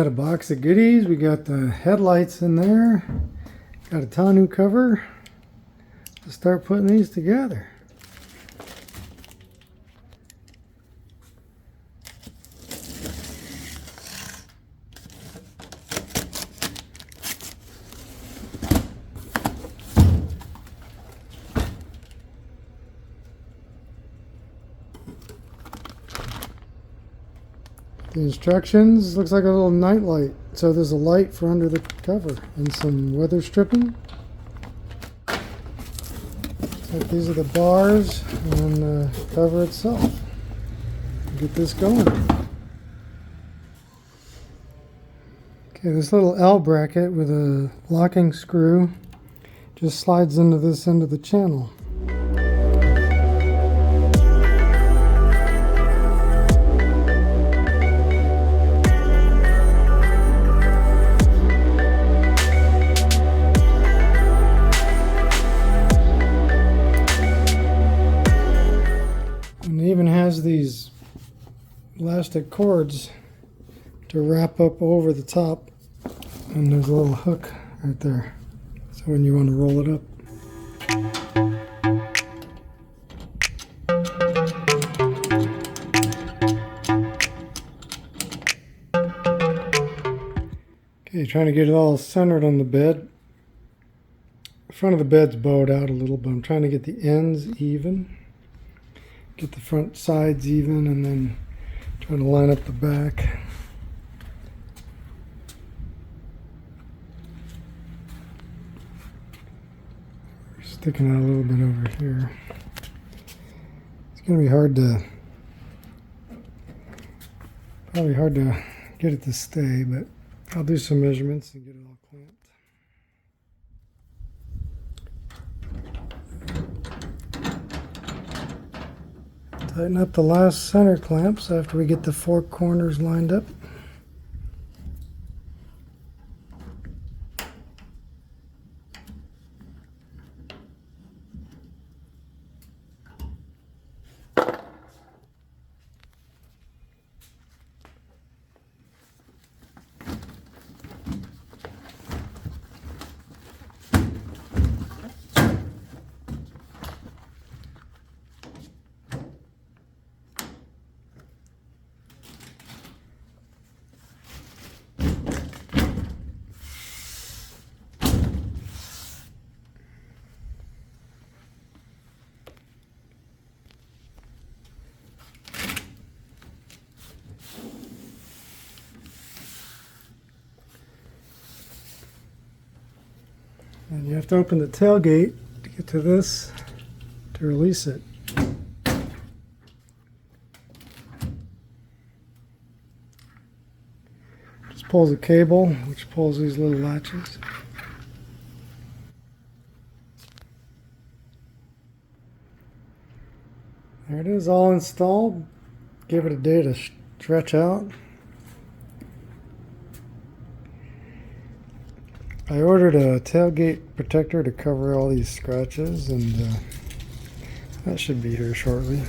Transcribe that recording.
got a box of goodies. We got the headlights in there. Got a tonneau cover. Let's start putting these together. The instructions, looks like a little night light. So there's a light for under the cover and some weather stripping. So these are the bars and the cover itself. Get this going. Okay, this little L bracket with a locking screw just slides into this end of the channel. And it even has these elastic cords to wrap up over the top, and there's a little hook right there, so when you want to roll it up. Okay, trying to get it all centered on the bed. The front of the bed's bowed out a little, but I'm trying to get the ends even. Get the front sides even, and then try to line up the back. Sticking out a little bit over here. It's going to be probably hard to get it to stay, but I'll do some measurements and get it all clamped. Tighten up the last center clamps after we get the four corners lined up. And you have to open the tailgate to get to this to release it. Just pulls a cable, which pulls these little latches. There it is, all installed. Give it a day to stretch out. I ordered a tailgate protector to cover all these scratches, and that should be here shortly.